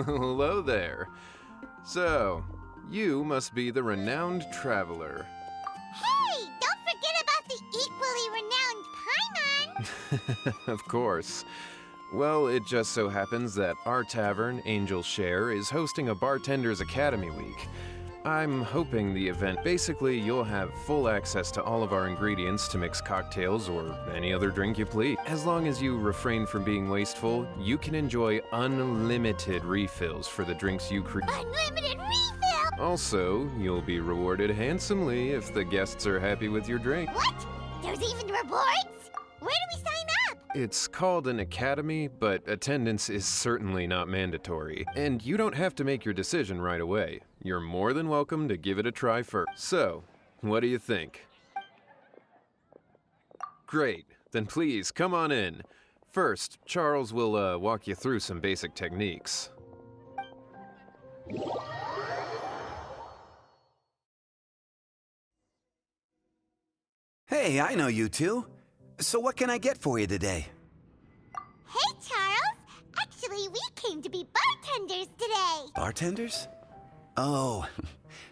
Hello there. So, you must be the renowned traveler. Hey, don't forget about the equally renowned Paimon! Of course. Well, it just so happens that our tavern, CHER, is hosting a Bartender's Academy Week. I'm hoping the event, basically you'll have full access to all of our ingredients to mix cocktails or any other drink you please. As long as you refrain from being wasteful, you can enjoy unlimited refills for the drinks you create. Unlimited refill! Also, you'll be rewarded handsomely if the guests are happy with your drink. What? There's even rewards? Where do we sign up? It's called an academy, but attendance is certainly not mandatory. And you don't have to make your decision right away. You're more than welcome to give it a try first. So, what do you think? Great, then please come on in. First, Charles will walk you through some basic techniques. Hey, I know you two. So what can I get for you today? Hey, Charles! Actually, we came to be bartenders today! Bartenders? Oh,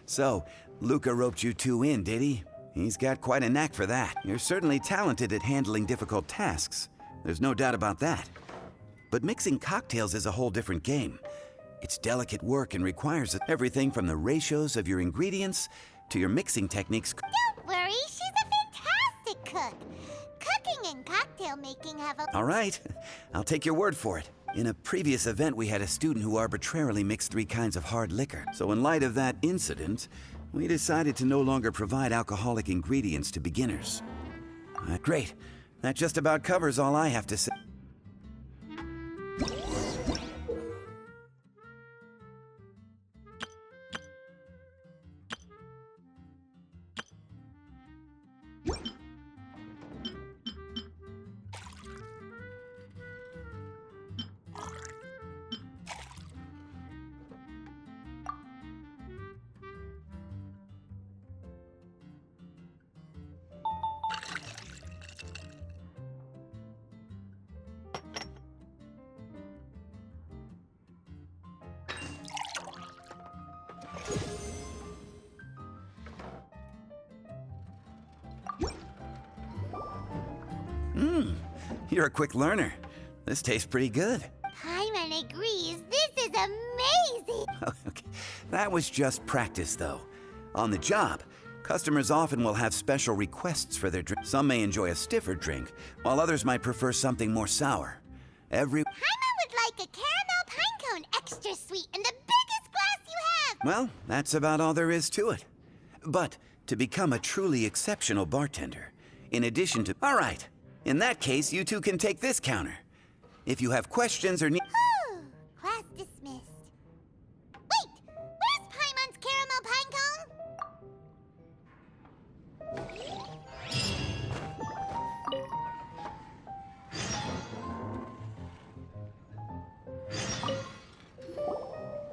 so Luca roped you two in, did he? He's got quite a knack for that. You're certainly talented at handling difficult tasks. There's no doubt about that. But mixing cocktails is a whole different game. It's delicate work and requires everything from the ratios of your ingredients to your mixing techniques. Don't worry, she's a fantastic cook! Cooking and cocktail making have a... All right, I'll take your word for it. In a previous event, we had a student who arbitrarily mixed 3 kinds of hard liquor. So in light of that incident, we decided to no longer provide alcoholic ingredients to beginners. Great. That just about covers all I have to say. You're a quick learner. This tastes pretty good. Paimon agrees. This is amazing! Okay. That was just practice, though. On the job, customers often will have special requests for their drink. Some may enjoy a stiffer drink, while others might prefer something more sour. Paimon would like a caramel pine cone extra sweet and the biggest glass you have! Well, that's about all there is to it. But to become a truly exceptional bartender, in addition to... All right. In that case, you two can take this counter. If you have questions or need... Whew, class dismissed. Wait! Where's Paimon's caramel pine cone?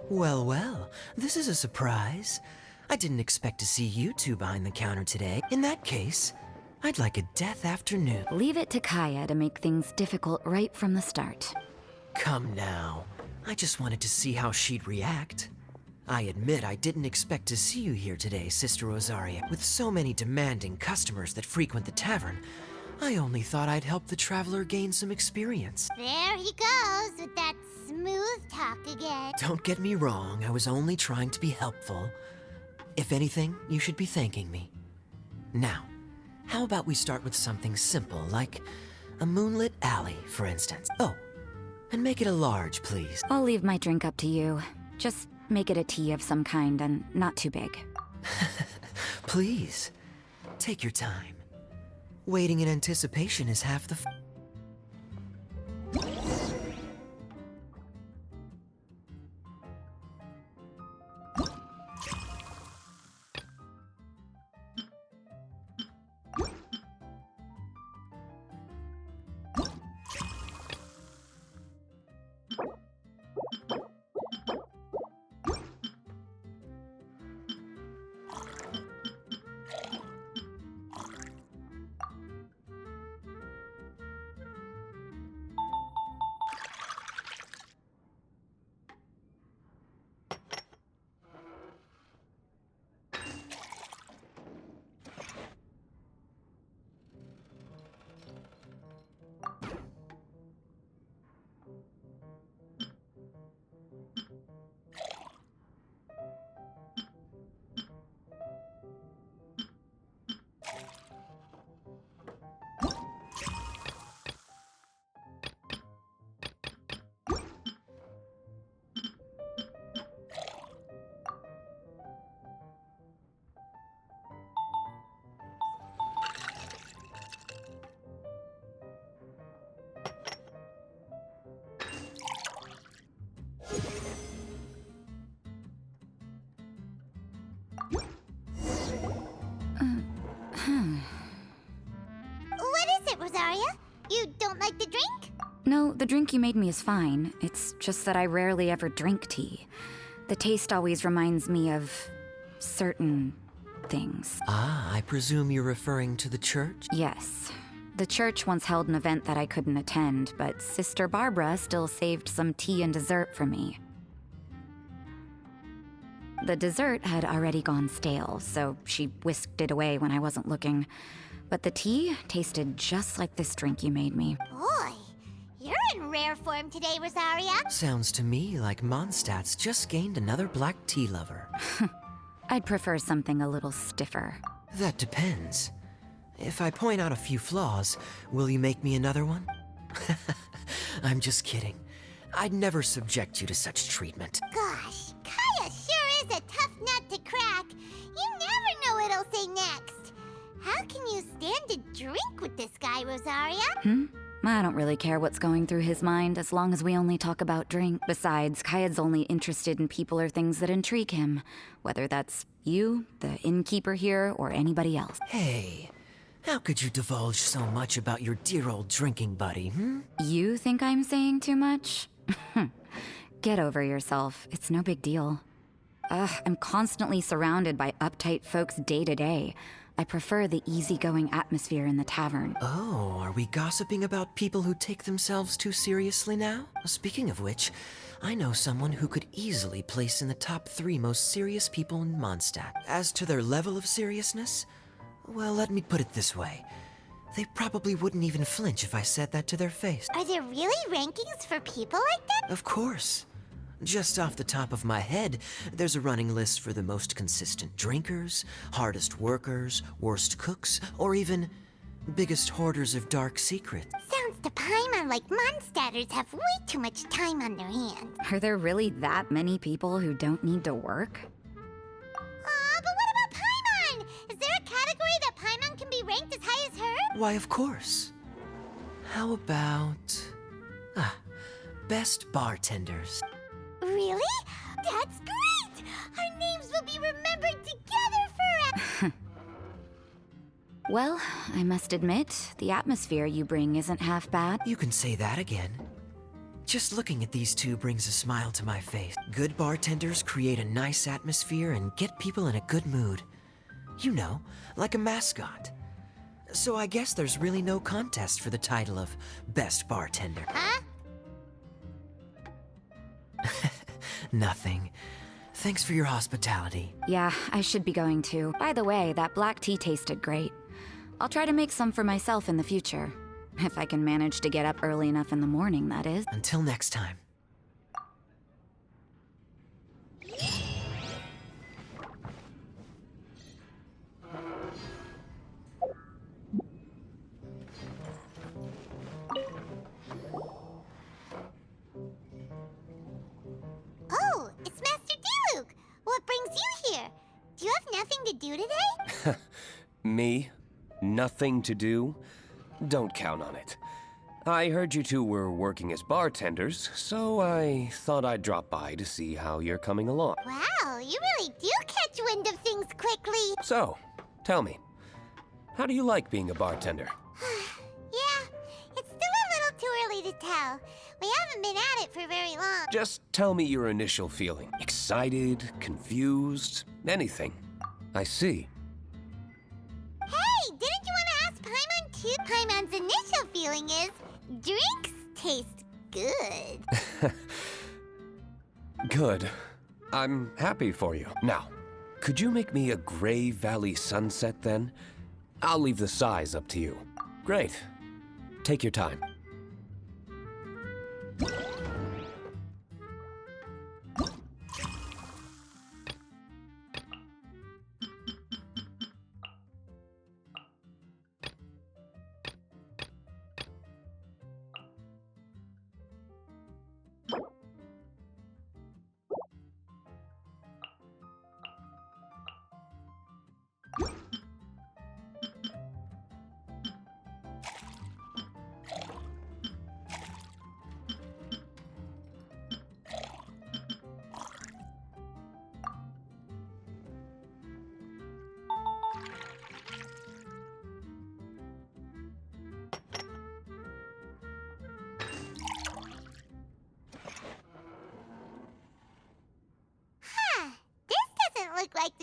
Well, well, this is a surprise. I didn't expect to see you two behind the counter today. In that case, I'd like a death afternoon. Leave it to Kaya to make things difficult right from the start. Come now. I just wanted to see how she'd react. I admit I didn't expect to see you here today, Sister Rosaria. With so many demanding customers that frequent the tavern, I only thought I'd help the traveler gain some experience. There he goes with that smooth talk again. Don't get me wrong, I was only trying to be helpful. If anything, you should be thanking me. Now, how about we start with something simple, like a moonlit alley, for instance. Oh, and make it a large, please. I'll leave my drink up to you. Just make it a tea of some kind and not too big. Please, take your time. Waiting in anticipation is half the No, the drink you made me is fine. It's just that I rarely ever drink tea. The taste always reminds me of certain things. Ah, I presume you're referring to the church? Yes. The church once held an event that I couldn't attend, but Sister Barbara still saved some tea and dessert for me. The dessert had already gone stale, so she whisked it away when I wasn't looking. But the tea tasted just like this drink you made me. Boy, you're in rare form today, Rosaria. Sounds to me like Mondstadt's just gained another black tea lover. I'd prefer something a little stiffer. That depends. If I point out a few flaws, will you make me another one? I'm just kidding. I'd never subject you to such treatment. Gosh, Kaya sure is a tough nut to crack. You never know what he'll say next. How can you stand to drink with this guy, Rosaria? I don't really care what's going through his mind as long as we only talk about drink. Besides, Kayad's only interested in people or things that intrigue him. Whether that's you, the innkeeper here, or anybody else. Hey, how could you divulge so much about your dear old drinking buddy, You think I'm saying too much? Get over yourself. It's no big deal. I'm constantly surrounded by uptight folks day to day. I prefer the easygoing atmosphere in the tavern. Oh, are we gossiping about people who take themselves too seriously now? Speaking of which, I know someone who could easily place in the top 3 most serious people in Mondstadt. As to their level of seriousness, well, let me put it this way. They probably wouldn't even flinch if I said that to their face. Are there really rankings for people like that? Of course. Just off the top of my head, there's a running list for the most consistent drinkers, hardest workers, worst cooks, or even biggest hoarders of dark secrets. Sounds to Paimon like Mondstadters have way too much time on their hands. Are there really that many people who don't need to work? Aw, but what about Paimon? Is there a category that Paimon can be ranked as high as her? Why, of course. How about... best bartenders. Really? That's great! Our names will be remembered together forever! Well, I must admit, the atmosphere you bring isn't half bad. You can say that again. Just looking at these two brings a smile to my face. Good bartenders create a nice atmosphere and get people in a good mood. You know, like a mascot. So I guess there's really no contest for the title of Best Bartender. Huh? Nothing. Thanks for your hospitality. Yeah, I should be going too. By the way, that black tea tasted great. I'll try to make some for myself in the future. If I can manage to get up early enough in the morning, that is. Until next time. Oh, it's Master D-Luke! What brings you here? Do you have nothing to do today? Me? Nothing to do? Don't count on it. I heard you two were working as bartenders, so I thought I'd drop by to see how you're coming along. Wow, you really do catch wind of things quickly. So, tell me, how do you like being a bartender? Yeah, it's still a little too early to tell. We haven't been at it for very long. Just tell me your initial feeling. Excited, confused, anything. I see. Hey, didn't you want to ask Paimon too? Paimon's initial feeling is, drinks taste good. Good. I'm happy for you. Now, could you make me a Gray Valley sunset then? I'll leave the size up to you. Great. Take your time.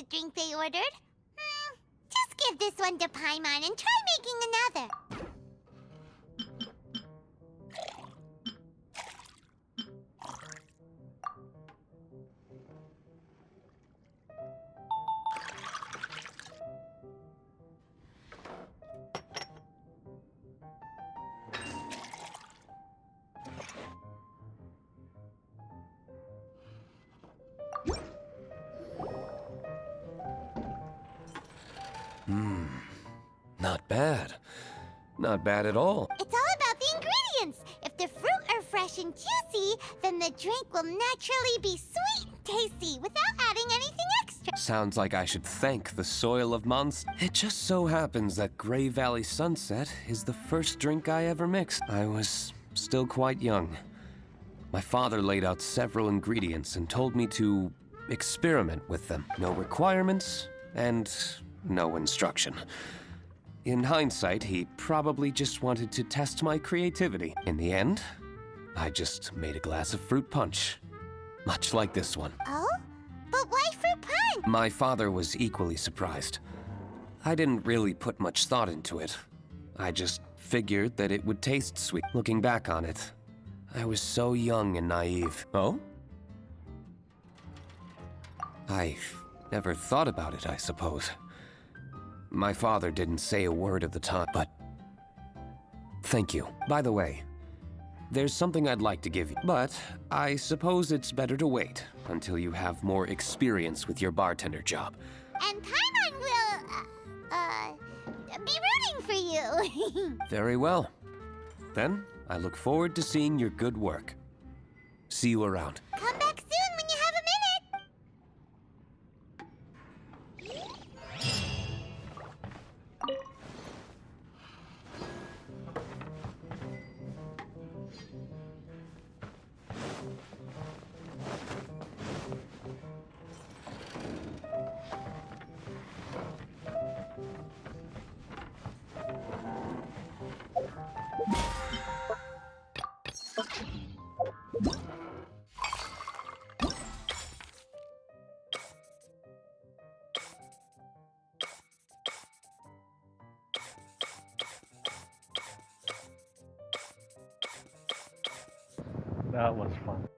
the drink they ordered. Just give this one to Paimon and try making another. Not bad. Not bad at all. It's all about the ingredients. If the fruit are fresh and juicy, then the drink will naturally be sweet and tasty without adding anything extra. Sounds like I should thank the soil of Mons. It just so happens that Grey Valley Sunset is the first drink I ever mixed. I was still quite young. My father laid out several ingredients and told me to experiment with them. No requirements and no instruction. In hindsight, he probably just wanted to test my creativity. In the end, I just made a glass of fruit punch. Much like this one. Oh? But why fruit punch? My father was equally surprised. I didn't really put much thought into it. I just figured that it would taste sweet. Looking back on it, I was so young and naive. Oh? I never thought about it, I suppose. My father didn't say a word at the time, but thank you. By the way, there's something I'd like to give you, but I suppose it's better to wait until you have more experience with your bartender job. And Paimon will, be rooting for you. Very well. Then, I look forward to seeing your good work. See you around. Come back soon when you have a minute. That was fun.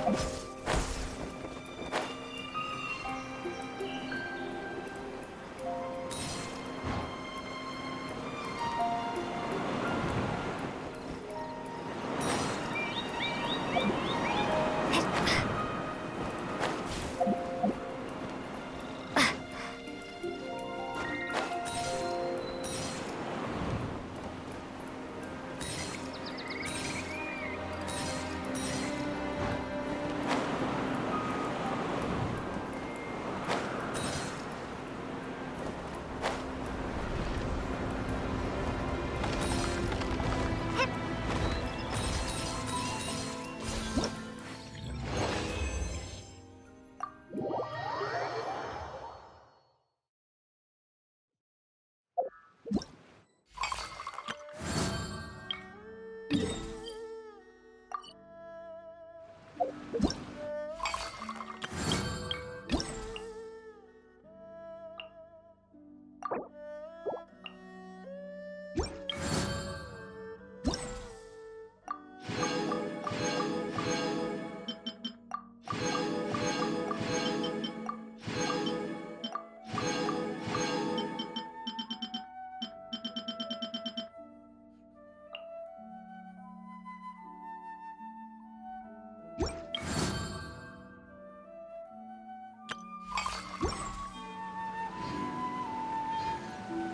Bye.